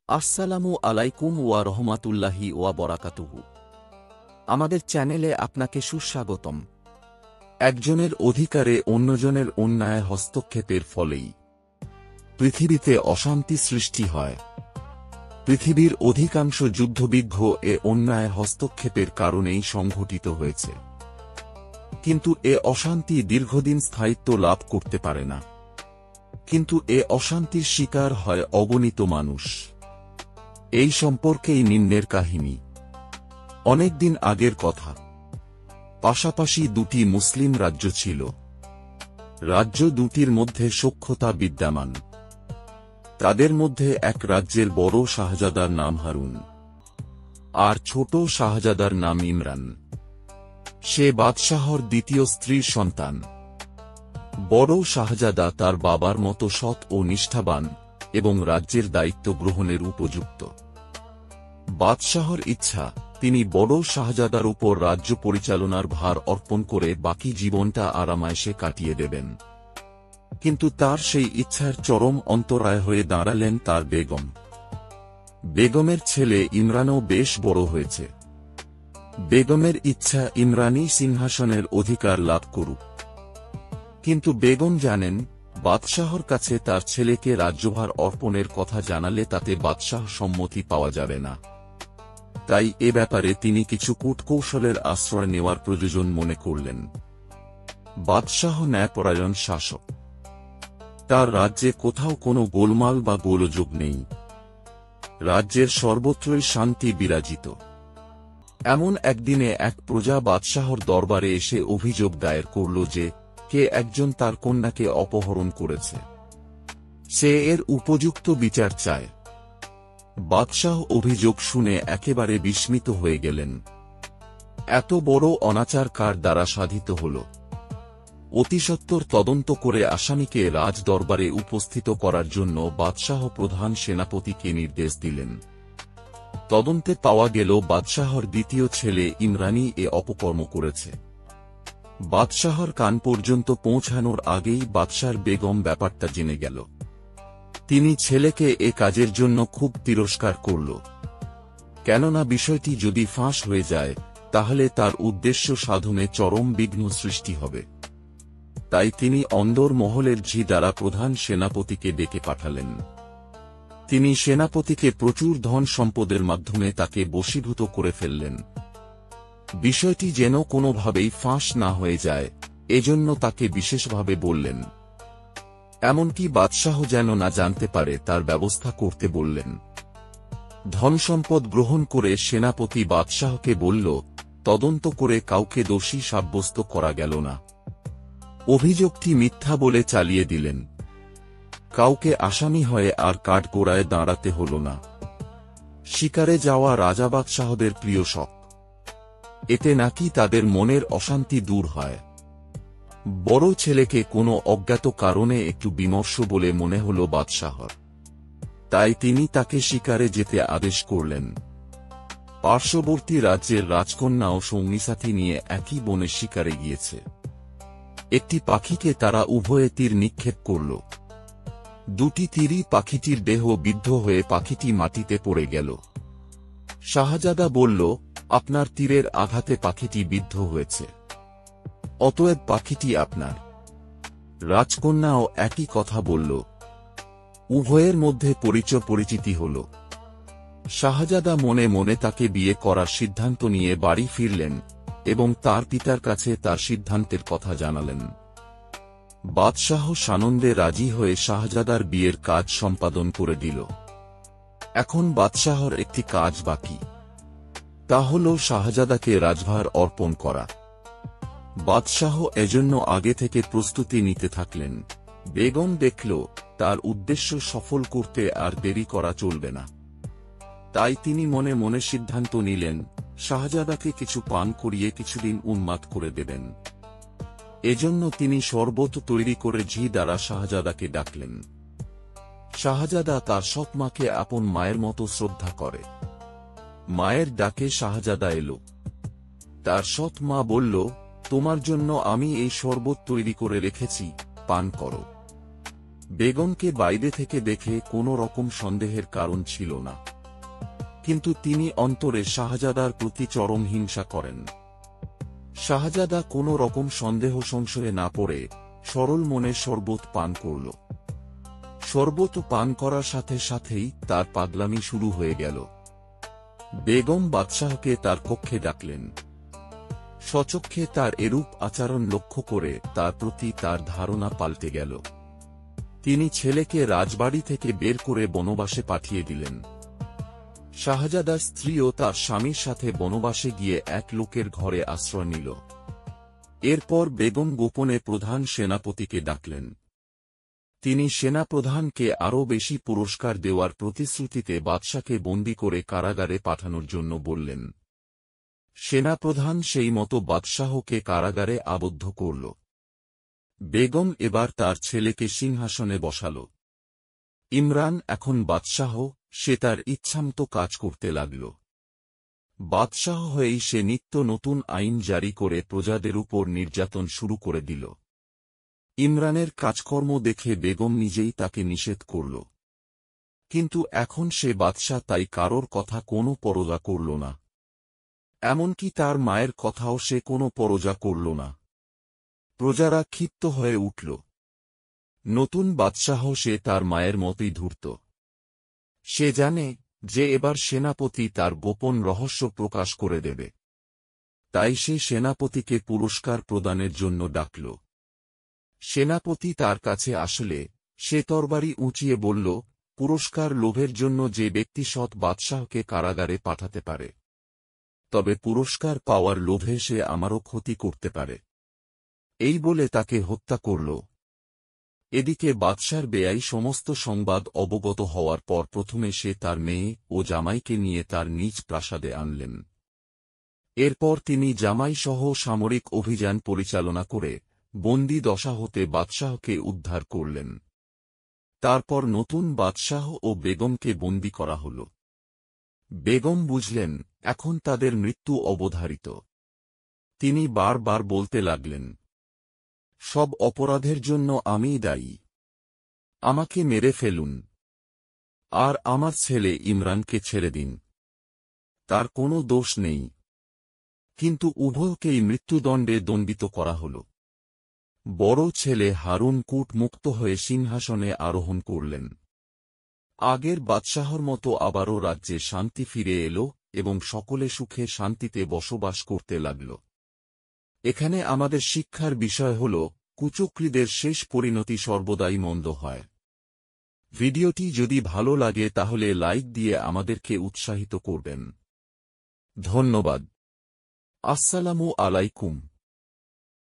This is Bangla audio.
আসসালামু আলাইকুম ওয়া রহমাতুল্লাহি ওয়া বরাকাতুহু। আমাদের চ্যানেলে আপনাকে সুস্বাগতম। একজনের অধিকারে অন্যজনের অন্যায় হস্তক্ষেপের ফলেই পৃথিবীতে অশান্তি সৃষ্টি হয়। পৃথিবীর অধিকাংশ যুদ্ধবিগ্রহ অন্যায় হস্তক্ষেপের কারণেই সংঘটিত হয়েছে। কিন্তু অশান্তি দীর্ঘদিন স্থায়িত্ব লাভ করতে পারে না। কিন্তু অশান্তির শিকার হয় অগণিত মানুষ। এই সম্পর্কেই নিম্নের কাহিনী। অনেক দিন আগের কথা। পাশাপাশি দুটি মুসলিম রাজ্য ছিল। রাজ্য দুটির মধ্যে সখ্যতা বিদ্যমান। তাদের মধ্যে এক রাজ্যের বড় শাহজাদার নাম হারুন, আর ছোট শাহজাদার নাম ইমরান। সে বাদশাহর দ্বিতীয় স্ত্রীর সন্তান। বড় শাহজাদা তার বাবার মতো সৎ ও নিষ্ঠাবান এবং রাজ্যের দায়িত্ব গ্রহণের উপযুক্ত। বাদশাহর ইচ্ছা, তিনি বড় শাহজাদার উপর রাজ্য পরিচালনার ভার অর্পণ করে বাকি জীবনটা আরামায়েশে কাটিয়ে দেবেন। কিন্তু তার সেই ইচ্ছার চরম অন্তরায় হয়ে দাঁড়ালেন তার বেগম। বেগমের ছেলে ইমরানও বেশ বড় হয়েছে। বেগমের ইচ্ছা ইমরানই সিংহাসনের অধিকার লাভ করুক। কিন্তু বেগম জানেন, বাদশাহর কাছে তার ছেলেকে রাজ্যভার অর্পণের কথা জানালে তাতে বাদশাহ সম্মতি পাওয়া যাবে না। তাই এ ব্যাপারে তিনি কিছু কূটকৌশলের আশ্রয় নেওয়ার প্রয়োজন মনে করলেন। বাদশাহ ন্যায়পরায়ণ শাসক। তার রাজ্যে কোথাও কোনো গোলমাল বা গোলযোগ নেই। রাজ্যের সর্বত্রই শান্তি বিরাজিত। এমন একদিনে এক প্রজা বাদশাহর দরবারে এসে অভিযোগ দায়ের করল যে কে একজন তার কন্যাকে অপহরণ করেছে। সে এর উপযুক্ত বিচার চায়। বাদশাহ অভিযোগ শুনে একেবারে বিস্মিত হয়ে গেলেন। এত বড় অনাচার কার দ্বারা সাধিত হল? অতিসত্বর তদন্ত করে আসামিকে রাজ দরবারে উপস্থিত করার জন্য বাদশাহ প্রধান সেনাপতিকে নির্দেশ দিলেন। তদন্তে পাওয়া গেল বাদশাহর দ্বিতীয় ছেলে ইমরানই অপকর্ম করেছে। বাদশাহর কান পর্যন্ত পৌঁছানোর আগেই বাদশার বেগম ব্যাপারটা জেনে গেল। তিনি ছেলেকে কাজের জন্য খুব তিরস্কার করল। কেননা বিষয়টি যদি ফাঁস হয়ে যায় তাহলে তার উদ্দেশ্য সাধনে চরম বিঘ্ন সৃষ্টি হবে। তাই তিনি অন্দর মহলের ঝি দ্বারা প্রধান সেনাপতিকে ডেকে পাঠালেন। তিনি সেনাপতিকে প্রচুর ধন সম্পদের মাধ্যমে তাকে বশীভূত করে ফেললেন। বিষয়টি যেন কোনোভাবেই ফাঁস না হয়ে যায় এজন্য তাকে বিশেষভাবে বললেন। এমনকি বাদশাহ যেন না জানতে পারে তার ব্যবস্থা করতে বললেন। ধনসম্পদ গ্রহণ করে সেনাপতি বাদশাহকে বলল, তদন্ত করে কাউকে দোষী সাব্যস্ত করা গেল না। অভিযোগটি মিথ্যা বলে চালিয়ে দিলেন। কাউকে আসামি হয়ে আর কাঠগোড়ায় দাঁড়াতে হল না। শিকারে যাওয়া রাজা বাদশাহদের প্রিয় শখ। এতে নাকি তাদের মনের অশান্তি দূর হয়। বড় ছেলেকে কোনো অজ্ঞাত কারণে একটু বিমর্ষ বলে মনে হল বাদশাহর। তাই তিনি তাকে শিকারে যেতে আদেশ করলেন। পার্শ্ববর্তী রাজ্যের রাজকন্যাও সঙ্গীসাথী নিয়ে একই বনে শিকারে গিয়েছে। একটি পাখিকে তারা উভয়ে তীর নিক্ষেপ করল। দুটি তীরই পাখিটির দেহ বিদ্ধ হয়ে পাখিটি মাটিতে পড়ে গেল। শাহজাদা বলল, আপনার তীরের আঘাতে পাখিটি বিদ্ধ হয়েছে, অতএব পাখিটি আপনার। রাজকন্যাও একই কথা বলল। উভয়ের মধ্যে পরিচিতি হল। শাহজাদা মনে মনে তাকে বিয়ে করার সিদ্ধান্ত নিয়ে বাড়ি ফিরলেন এবং তার পিতার কাছে তার সিদ্ধান্তের কথা জানালেন। বাদশাহ সানন্দে রাজি হয়ে শাহজাদার বিয়ের কাজ সম্পাদন করে দিল। এখন বাদশাহর একটি কাজ বাকি। তা হল শাহজাদাকে রাজভার অর্পণ করা। বাদশাহ এজন্য আগে থেকে প্রস্তুতি নিতে থাকলেন। বেগম দেখল তার উদ্দেশ্য সফল করতে আর দেরি করা চলবে না। তাই তিনি মনে মনে সিদ্ধান্ত নিলেন, শাহজাদাকে কিছু পান করিয়ে কিছুদিন উন্মাদ করে দেবেন। এজন্য তিনি শরবত তৈরি করে ঝি দ্বারা শাহজাদাকে ডাকলেন। শাহজাদা তার সৎ মাকে আপন মায়ের মতো শ্রদ্ধা করে। মায়ের ডাকে শাহজাদা এল। তার সৎ মা বলল, তোমার জন্য আমি এই শরবত তৈরি করে রেখেছি, পান করো। বেগমকে বাইরে থেকে দেখে কোনো রকম সন্দেহের কারণ ছিল না, কিন্তু তিনি অন্তরে শাহজাদার প্রতি চরম হিংসা করেন। শাহজাদা কোনো রকম সন্দেহ সংশয়ে না পড়ে সরল মনে শরবত পান করল। শরবত পান করার সাথে সাথেই তার পাগলামি শুরু হয়ে গেল। বেগম বাদশাহকে তার কক্ষে ডাকলেন। স্বচক্ষে তার এরূপ আচরণ লক্ষ্য করে তার প্রতি তার ধারণা পাল্টে গেল। তিনি ছেলেকে রাজবাড়ি থেকে বের করে বনবাসে পাঠিয়ে দিলেন। শাহজাদার স্ত্রীও তার স্বামীর সাথে বনবাসে গিয়ে এক লোকের ঘরে আশ্রয় নিল। এরপর বেগম গোপনে প্রধান সেনাপতিকে ডাকলেন। তিনি সেনাপ্রধানকে আরও বেশি পুরস্কার দেওয়ার প্রতিশ্রুতিতে বাদশাকে বন্দী করে কারাগারে পাঠানোর জন্য বললেন। সেনাপ্রধান সেই মতো বাদশাহকে কারাগারে আবদ্ধ করল। বেগম এবার তার ছেলেকে সিংহাসনে বসাল। ইমরান এখন বাদশাহ, সে তার ইচ্ছামতো কাজ করতে লাগল। বাদশাহ হয়েই সে নিত্য নতুন আইন জারি করে প্রজাদের উপর নির্যাতন শুরু করে দিল। ইমরানের কাজকর্ম দেখে বেগম নিজেই তাকে নিষেধ করল, কিন্তু এখন সে বাদশাহ, তাই কারোর কথা কোনো পরোয়া করল না। এমনকি তার মায়ের কথাও সে কোনো পরোয়া করল না। প্রজারা ক্ষিপ্ত হয়ে উঠল। নতুন বাদশাহ সে তার মায়ের মতোই ধূর্ত। সে জানে যে এবার সেনাপতি তার গোপন রহস্য প্রকাশ করে দেবে, তাই সে সেনাপতিকে পুরস্কার প্রদানের জন্য ডাকল। সেনাপতি তার কাছে আসলে সে তরবারি উঁচিয়ে বলল, পুরস্কার লোভের জন্য যে ব্যক্তি সৎ বাদশাহকে কারাগারে পাঠাতে পারে, তবে পুরস্কার পাওয়ার লোভে সে আমারও ক্ষতি করতে পারে। এই বলে তাকে হত্যা করল। এদিকে বাদশার বেয়াই সমস্ত সংবাদ অবগত হওয়ার পর প্রথমে সে তার মেয়ে ও জামাইকে নিয়ে তার নিজ প্রাসাদে আনলেন। এরপর তিনি জামাইসহ সামরিক অভিযান পরিচালনা করে বন্দী দশা হতে বাদশাহকে উদ্ধার করলেন। তারপর নতুন বাদশাহ ও বেগমকে বন্দী করা হল। বেগম বুঝলেন এখন তাদের মৃত্যু অবধারিত। তিনি বারবার বলতে লাগলেন, সব অপরাধের জন্য আমিই দায়ী, আমাকে মেরে ফেলুন, আর আমার ছেলে ইমরানকে ছেড়ে দিন, তার কোনো দোষ নেই। কিন্তু উভয়কেই মৃত্যুদণ্ডে দণ্ডিত করা হল। বড় ছেলে হারুন কূট মুক্ত হয়ে সিংহাসনে আরোহণ করলেন। আগের বাদশাহর মতো আবারও রাজ্যে শান্তি ফিরে এল এবং সকলে সুখে শান্তিতে বসবাস করতে লাগল। এখানে আমাদের শিক্ষার বিষয় হল, কুচক্রীদের শেষ পরিণতি সর্বদাই মন্দ হয়। ভিডিওটি যদি ভালো লাগে তাহলে লাইক দিয়ে আমাদেরকে উৎসাহিত করবেন। ধন্যবাদ। আসসালামু আলাইকুম।